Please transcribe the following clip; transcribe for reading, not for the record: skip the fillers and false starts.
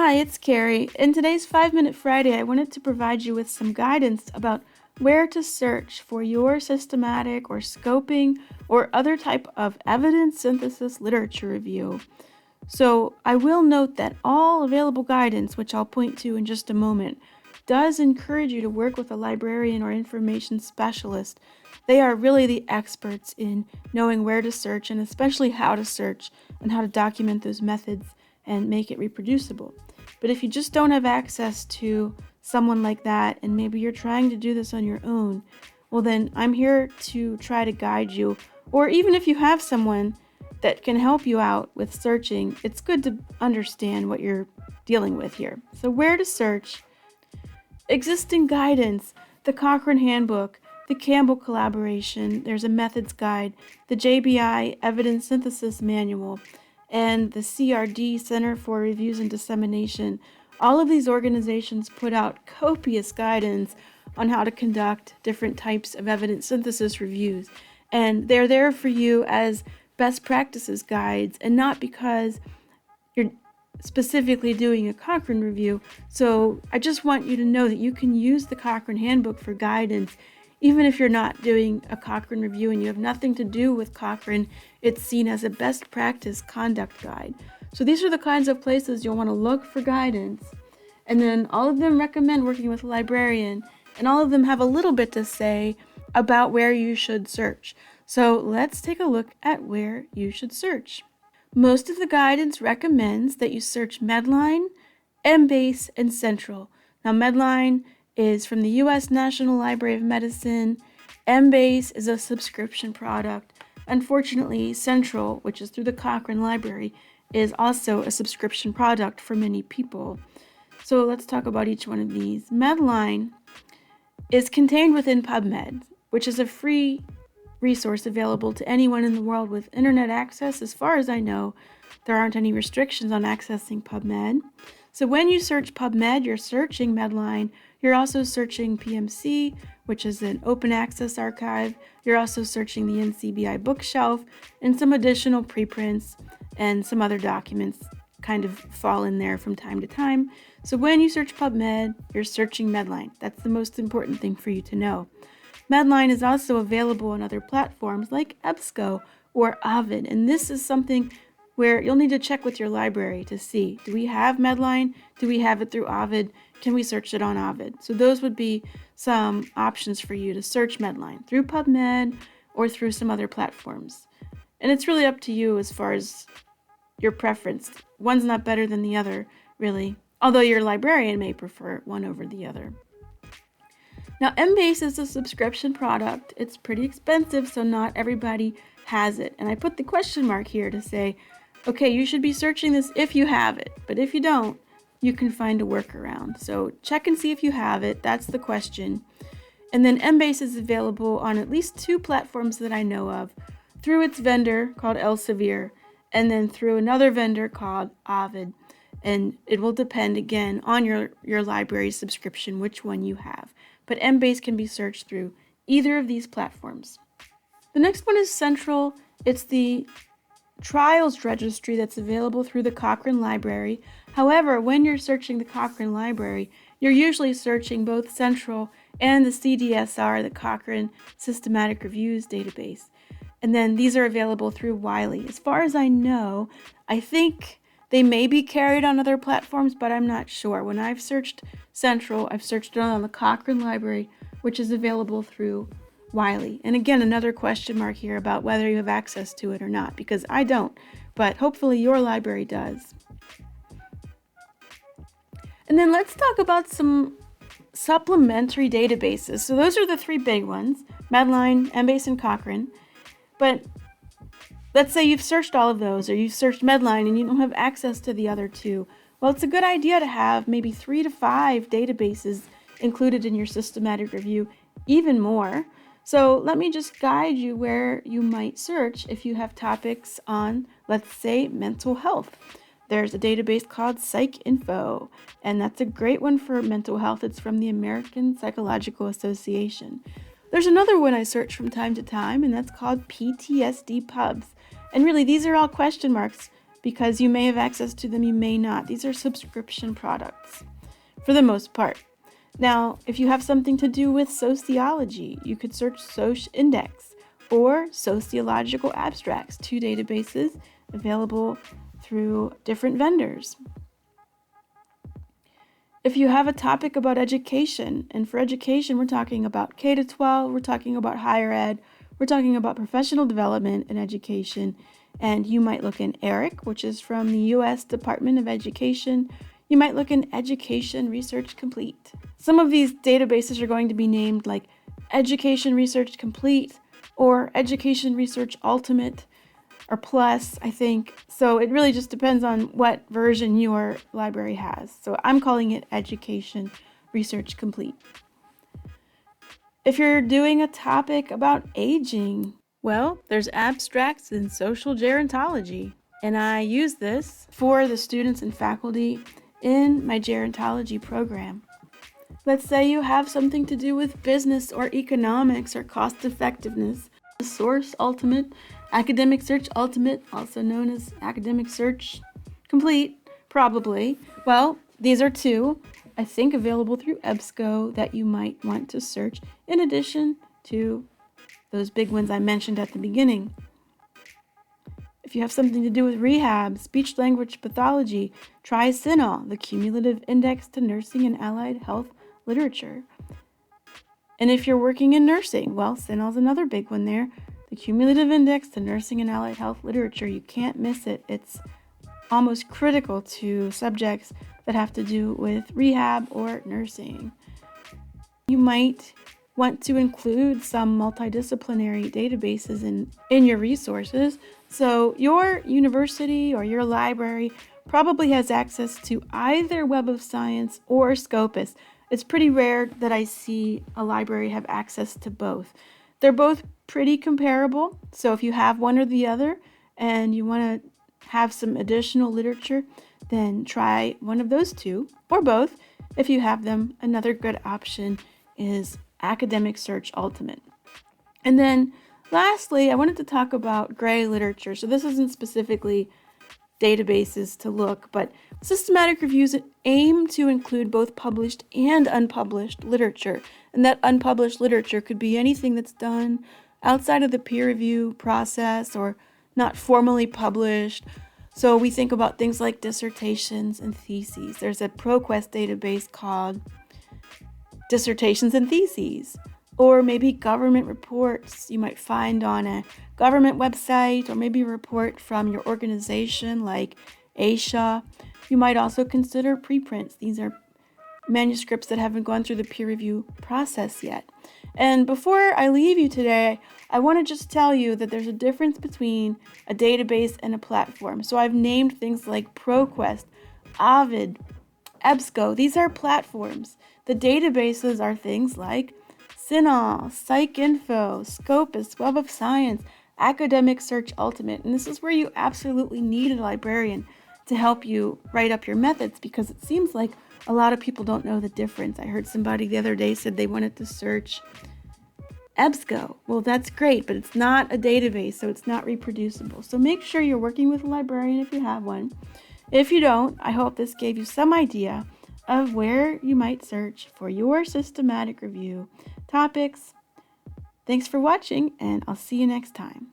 Hi, it's Carrie. In today's 5-Minute Friday, I wanted to provide you with some guidance about where to search for your systematic or scoping or other type of evidence synthesis literature review. So I will note that all available guidance, which I'll point to in just a moment, does encourage you to work with a librarian or information specialist. They are really the experts in knowing where to search and especially how to search and how to document those methods and make it reproducible. But if you just don't have access to someone like that and maybe you're trying to do this on your own, well then I'm here to try to guide you. Or even if you have someone that can help you out with searching, it's good to understand what you're dealing with here. So where to search? Existing guidance, the Cochrane Handbook, the Campbell Collaboration, there's a methods guide, the JBI Evidence Synthesis Manual, and the CRD, Center for Reviews and Dissemination. All of these organizations put out copious guidance on how to conduct different types of evidence synthesis reviews. And they're there for you as best practices guides and not because you're specifically doing a Cochrane review. So I just want you to know that you can use the Cochrane Handbook for guidance. Even if you're not doing a Cochrane review and you have nothing to do with Cochrane, it's seen as a best practice conduct guide. So these are the kinds of places you'll want to look for guidance. And then all of them recommend working with a librarian, and all of them have a little bit to say about where you should search. So let's take a look at where you should search. Most of the guidance recommends that you search Medline, Embase, and Central. Now Medline is from the U.S. National Library of Medicine. Embase is a subscription product. Unfortunately, Central, which is through the Cochrane Library, is also a subscription product for many people. So let's talk about each one of these. Medline is contained within PubMed, which is a free resource available to anyone in the world with internet access. As far as I know, there aren't any restrictions on accessing PubMed. So when you search PubMed, you're searching Medline. You're also searching PMC, which is an open access archive. You're also searching the NCBI bookshelf, and some additional preprints and some other documents kind of fall in there from time to time. So when you search PubMed, you're searching Medline. That's the most important thing for you to know. Medline is also available on other platforms like EBSCO or Ovid, and this is something where you'll need to check with your library to see, do we have Medline? Do we have it through Ovid? Can we search it on Ovid? So those would be some options for you to search Medline through PubMed or through some other platforms. And it's really up to you as far as your preference. One's not better than the other, really, although your librarian may prefer one over the other. Now, Embase is a subscription product. It's pretty expensive, so not everybody has it. And I put the question mark here to say, okay, you should be searching this if you have it, but if you don't, you can find a workaround. So check and see if you have it. That's the question. And then Embase is available on at least 2 platforms that I know of, through its vendor called Elsevier, and then through another vendor called Ovid. And it will depend again on your library subscription, which one you have. But Embase can be searched through either of these platforms. The next one is Central. It's the trials registry that's available through the Cochrane Library. However, when you're searching the Cochrane Library, you're usually searching both Central and the CDSR, the Cochrane Systematic Reviews database. And then these are available through Wiley. As far as I know, I think they may be carried on other platforms, but I'm not sure. When I've searched Central, I've searched it on the Cochrane Library, which is available through Wiley. And again, another question mark here about whether you have access to it or not, because I don't, but hopefully your library does. And then let's talk about some supplementary databases. So those are the 3 big ones, Medline, Embase, and Cochrane. But let's say you've searched all of those, or you've searched Medline and you don't have access to the other 2. Well, it's a good idea to have maybe 3 to 5 databases included in your systematic review, even more. So let me just guide you where you might search if you have topics on, let's say, mental health. There's a database called PsycInfo, and that's a great one for mental health. It's from the American Psychological Association. There's another one I search from time to time, and that's called PTSD Pubs. And really, these are all question marks because you may have access to them, you may not. These are subscription products for the most part. Now, if you have something to do with sociology, you could search Soc Index or Sociological Abstracts, two databases available through different vendors. If you have a topic about education, and for education, we're talking about K-12, we're talking about higher ed, we're talking about professional development in education, and you might look in ERIC, which is from the U.S. Department of Education. You might look in Education Research Complete. Some of these databases are going to be named like Education Research Complete or Education Research Ultimate or Plus, I think. So it really just depends on what version your library has. So I'm calling it Education Research Complete. If you're doing a topic about aging, well, there's abstracts in social gerontology. And I use this for the students and faculty in my gerontology program. Let's say you have something to do with business or economics or cost effectiveness. Source Ultimate, Academic Search Ultimate, also known as Academic Search Complete, probably. Well, these are two, I think, available through EBSCO that you might want to search in addition to those big ones I mentioned at the beginning. If you have something to do with rehab, speech-language pathology, try CINAHL, the Cumulative Index to Nursing and Allied Health Literature. And if you're working in nursing, well, CINAHL is another big one there. The Cumulative Index to Nursing and Allied Health Literature. You can't miss it. It's almost critical to subjects that have to do with rehab or nursing. You might want to include some multidisciplinary databases in your resources. So your university or your library probably has access to either Web of Science or Scopus. It's pretty rare that I see a library have access to both. They're both pretty comparable, so if you have one or the other and you want to have some additional literature, then try one of those two, or both. If you have them, another good option is Academic Search Ultimate. And then lastly, I wanted to talk about gray literature. So this isn't specifically databases to look, but systematic reviews aim to include both published and unpublished literature. And that unpublished literature could be anything that's done outside of the peer review process or not formally published. So we think about things like dissertations and theses. There's a ProQuest database called Dissertations and Theses, or maybe government reports you might find on a government website, or maybe a report from your organization like ASHA. You might also consider preprints. These are manuscripts that haven't gone through the peer review process yet. And before I leave you today, I want to just tell you that there's a difference between a database and a platform. So I've named things like ProQuest, Ovid, EBSCO. These are platforms. The databases are things like CINAHL, PsycInfo, Scopus, Web of Science, Academic Search Ultimate. And this is where you absolutely need a librarian to help you write up your methods, because it seems like a lot of people don't know the difference. I heard somebody the other day said they wanted to search EBSCO. Well, that's great, but it's not a database, so it's not reproducible. So make sure you're working with a librarian if you have one. If you don't, I hope this gave you some idea of where you might search for your systematic review topics. Thanks for watching, and I'll see you next time.